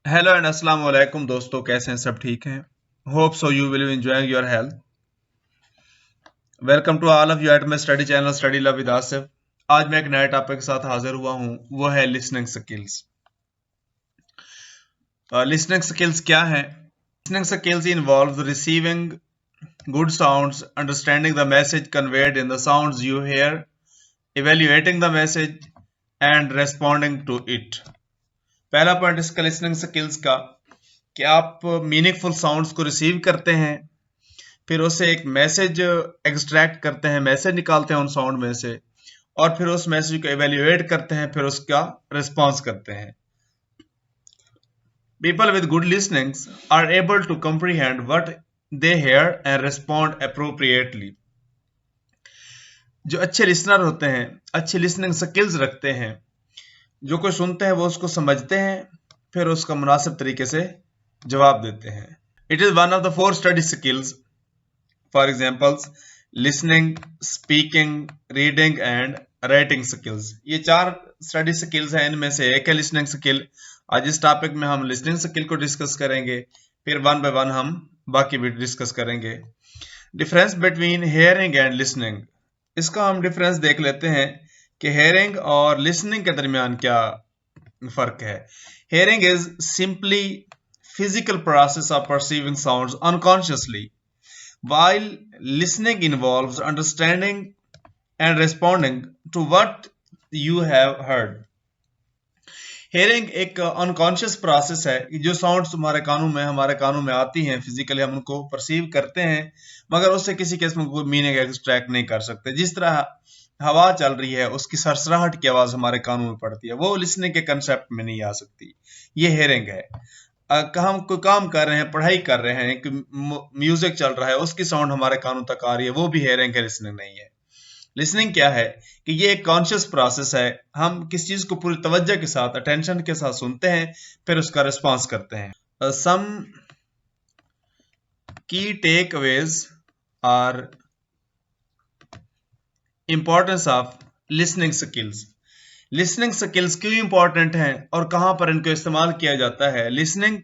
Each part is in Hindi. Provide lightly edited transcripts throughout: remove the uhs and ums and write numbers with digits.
हेलो एंड अस्सलाम वालेकुम दोस्तों, कैसे हैं? सब ठीक हैं? Hope so you will enjoying your health. Welcome to all of you at my study channel study love with Asif. आज मैं एक नए टॉपिक के साथ हाजिर हुआ हूं, वो है लिसनिंग स्किल्स। लिसनिंग स्किल्स क्या है? Listening skills involve receiving good sounds, understanding the message conveyed in the sounds you hear, evaluating the message and responding to it. पहला पॉइंट इसका लिसनिंग स्किल्स का कि आप मीनिंगफुल साउंड्स को रिसीव करते हैं, फिर उससे एक मैसेज एक्सट्रैक्ट करते हैं, मैसेज निकालते हैं उन साउंड में से, और फिर उस मैसेज को एवेल्युएट करते हैं, फिर उसका रिस्पॉन्स करते हैं। People with good listenings are able to comprehend what they hear and respond appropriately। जो अच्छे लिसनर होते हैं, अच्छे लिसनिंग स्किल्स रखते हैं, जो कोई सुनते हैं वो उसको समझते हैं, फिर उसका मुनासिब तरीके से जवाब देते हैं। It is one of the 4 study skills. For examples, listening, speaking, reading and writing skills. ये 4 स्टडी स्किल्स हैं, इनमें से एक है लिसनिंग स्किल। आज इस टॉपिक में हम लिसनिंग स्किल को डिस्कस करेंगे, फिर वन बाय वन हम बाकी भी डिस्कस करेंगे। Difference between hearing and listening, इसका हम डिफरेंस देख लेते हैं कि हेयरिंग और लिसनिंग के दरमियान क्या फर्क है। Hearing is simply physical process of perceiving sounds unconsciously, while listening involves understanding and responding to what you have heard। Hearing एक अनकॉन्शियस प्रोसेस है कि जो साउंड्स हमारे कानों में आती हैं, फिजिकली हम उनको परसीव करते हैं, मगर उससे किसी किस्म कोई मीनिंग एक्सट्रैक्ट नहीं कर सकते। जिस तरह हवा चल रही है, उसकी सरसराहट की आवाज हमारे कानों में पड़ती है, वो लिसनिंग के कंसेप्ट में नहीं आ सकती। ये हेयरिंग है। हम कोई काम कर रहे हैं, पढ़ाई कर रहे हैं, कि म्यूजिक चल रहा है, उसकी साउंड हमारे कानों तक आ रही है, वो भी हेयरिंग है, लिसनिंग नहीं है। लिसनिंग क्या है कि ये एक कॉन्शियस प्रोसेस है। हम किस चीज को पूरी तवज्जो के साथ, अटेंशन के साथ सुनते हैं, फिर उसका रिस्पॉन्स करते हैं। Some key takeaways are importance of listening skills. Listening skills क्यों इंपॉर्टेंट हैं और कहां पर इनको इस्तेमाल किया जाता है? Listening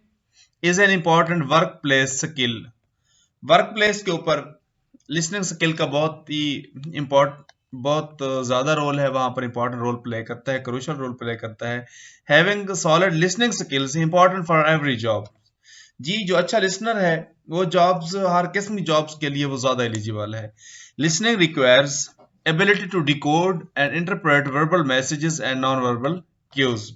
is an important workplace skill. Workplace के ऊपर लिसनिंग स्किल का बहुत ज्यादा रोल है, वहां पर इंपॉर्टेंट रोल प्ले करता है, क्रूशियल रोल प्ले करता है। Having solid listening skills important for every job. जी, जो अच्छा लिसनर है वो जॉब्स, हर किस्म की जॉब्स के लिए वो ज्यादा एलिजिबल है। Listening requires ability to decode and interpret verbal messages and non verbal cues.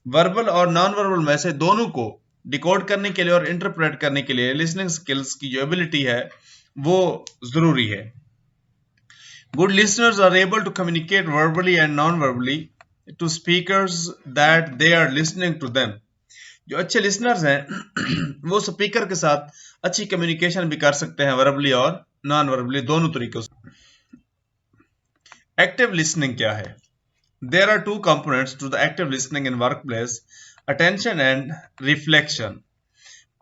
Verbal और नॉन वर्बल मैसेज दोनों को डिकोड करने के लिए और इंटरप्रेट करने के लिए लिसनिंग स्किल्स की जो एबिलिटी है वो जरूरी है। Good listeners are able to communicate verbally and non verbally to speakers that they are listening to them. जो अच्छे लिसनर्स हैं वो स्पीकर के साथ अच्छी कम्युनिकेशन भी कर सकते हैं, वर्बली और नॉन वर्बली दोनों तरीकों से। एक्टिव लिसनिंग क्या है? There are 2 components to the active listening in workplace, attention and reflection.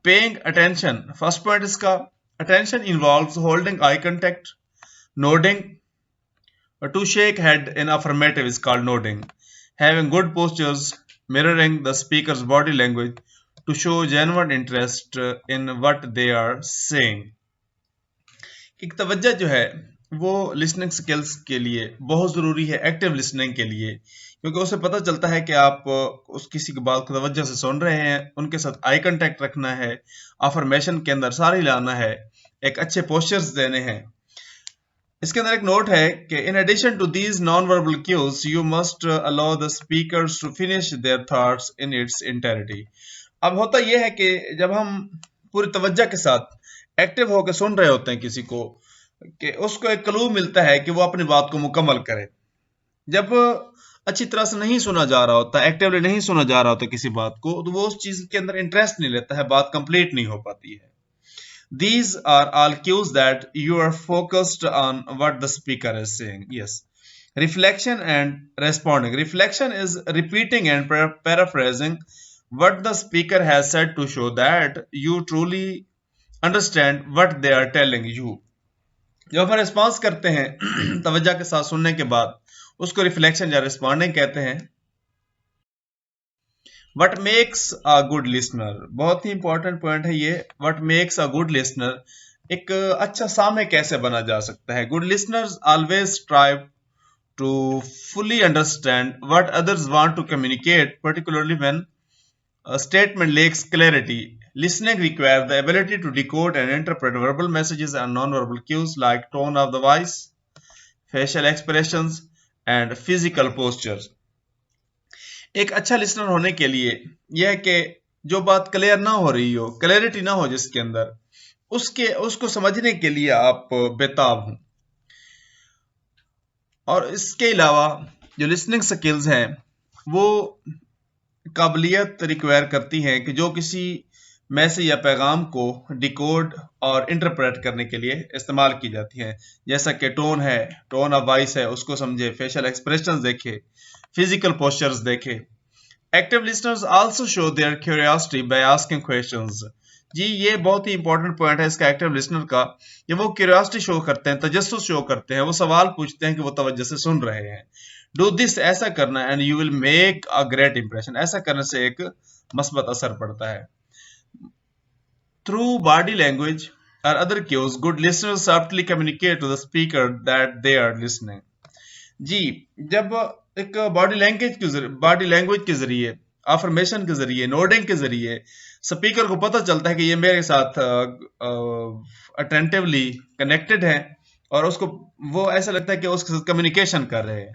Paying attention, first point इसका। Attention involves holding eye contact, nodding, to shake head in affirmative is called nodding, having good postures, mirroring the speaker's body language to show genuine interest in what they are saying। एक तवज्जो जो है वो लिसनिंग स्किल्स के लिए बहुत जरूरी है, एक्टिव लिसनिंग के लिए, क्योंकि उससे पता चलता है कि आप उस किसी की बात को तवज्जो से सुन रहे हैं, उनके साथ आई कांटेक्ट रखना है, अफर्मेशन के अंदर सारी लाना है, एक अच्छे पोस्चर्स देने हैं। इसके अंदर एक नोट है कि in addition to these non verbal cues you must allow the speakers to finish their thoughts in its entirety. अब होता यह है कि जब हम पूरी तवज्जो के साथ एक्टिव होकर सुन रहे होते हैं किसी को, कि उसको एक क्लू मिलता है कि वो अपनी बात को मुकम्मल करे। जब अच्छी तरह से नहीं सुना जा रहा होता, एक्टिवली नहीं सुना जा रहा होता किसी बात को, तो वो उस चीज के अंदर इंटरेस्ट नहीं लेता है, बात कंप्लीट नहीं हो पाती है। These are all cues that you are focused on what the speaker is saying. Yes. Reflection and responding. Reflection is repeating and paraphrasing what the speaker has said to show that you truly understand what they are telling you. जब हम रिस्पॉन्स करते हैं तवज्जो के साथ सुनने के बाद, उसको रिफ्लेक्शन या रिस्पॉन्डिंग कहते हैं। What makes a good listener, बहुत ही इंपॉर्टेंट पॉइंट है ये। What makes a good listener, एक अच्छा सामय कैसे बना जा सकता है। Good listeners always strive to fully understand what others want to communicate, particularly when a statement lacks clarity. Listening requires the ability to decode and interpret verbal messages and nonverbal cues like tone of the voice, facial expressions, and physical postures. एक अच्छा लिसनर होने के लिए यह है कि जो बात क्लियर ना हो रही हो, क्लैरिटी ना हो जिसके अंदर, उसको समझने के लिए आप बेताब हों। और इसके अलावा जो लिसनिंग स्किल्स हैं वो काबिलियत रिक्वायर करती हैं कि जो किसी मैसेज या पैगाम को डिकोड और इंटरप्रेट करने के लिए इस्तेमाल की जाती हैं, जैसा कि टोन है, टोन ऑफ वॉइस है, उसको समझे, फेशियल एक्सप्रेशंस देखे, फिजिकल पोस्चर्स देखे। Active listeners also show their curiosity by asking questions. जी ये बहुत ही इंपॉर्टेंट पॉइंट है इसका एक्टिव लिसनर का, कि वो क्यूरियोसिटी शो करते हैं, तजस्सुस शो करते हैं, वो सवाल पूछते हैं कि वो तवज्जो से सुन रहे हैं। डू दिस, ऐसा करना, and you will make a great impression, ऐसा करने से एक मस्बत असर पड़ता है। थ्रू बॉडी लैंग्वेज और other cues, good listeners softly communicate to the speaker that they are listening. जी जब एक बॉडी लैंग्वेज के जरिए, अफर्मेशन के जरिए, नोडिंग के जरिए स्पीकर को पता चलता है कि ये मेरे साथ अटेंटिवली कनेक्टेड है, और उसको वो ऐसा लगता है कि उसके साथ कम्युनिकेशन कर रहे हैं।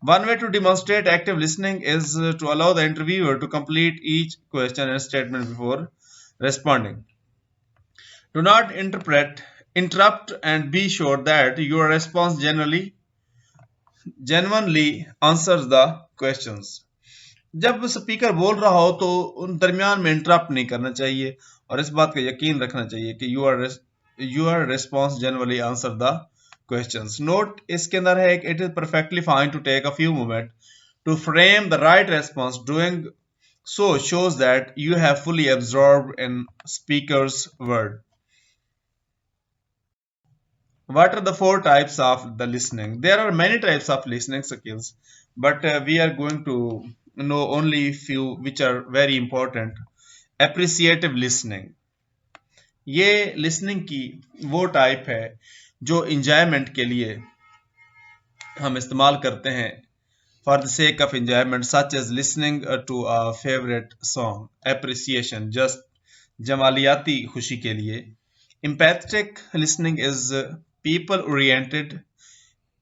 One way to demonstrate active listening is to allow the interviewer to complete each question and statement before responding. Do not interrupt, and be sure that your response genuinely answers the questions. जब स्पीकर बोल रहा हो तो उन दरमियान में इंटरप्ट नहीं करना चाहिए, और इस बात का यकीन रखना चाहिए कि your response genuinely answer the questions. Note इसके अंदर है कि it is perfectly fine to take a few moments to frame the right response. Doing so shows that you have fully absorbed in speaker's word. What are the four types of the listening? There are many types of listening skills, but we are going to know only few which are very important. Appreciative listening, ये listening की वो टाइप है जो enjoyment के लिए हम इस्तेमाल करते हैं, for the sake of enjoyment, such as listening to a favorite song. Appreciation, just जमालियाती खुशी के लिए. Empathetic listening is people oriented.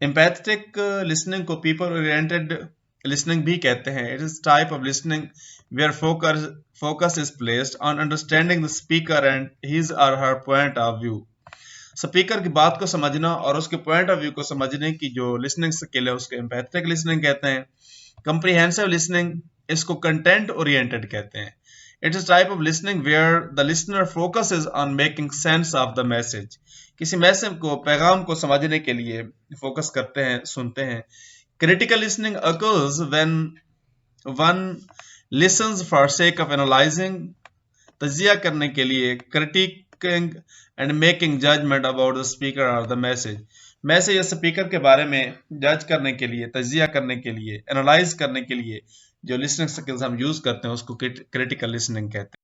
Empathetic listening को people oriented listening भी कहते हैं. It is type of listening where focus is placed on understanding the speaker and his or her point of view. Speaker की बात को समझना और उसके पॉइंट ऑफ व्यू को समझने की जो लिसनिंग स्किल है उसको एम्पैथेटिक लिसनिंग कहते हैं। कंप्रीहेंसिव लिसनिंग, इसको कंटेंट ओरिएंटेड कहते हैं। It is type of listening where the listener focuses on making sense of the message. किसी मैसेज को, पैगाम को समझने के लिए फोकस करते हैं, सुनते हैं। Critical listening occurs when one listens for sake of analysing, तजिया करने के लिए, critiquing and making judgement about the speaker और द मैसेज या स्पीकर के बारे में जज करने के लिए, तजिया करने के लिए, एनालाइज करने के लिए जो लिसनिंग स्किल्स हम यूज करते हैं उसको क्रिटिकल लिसनिंग कहते हैं।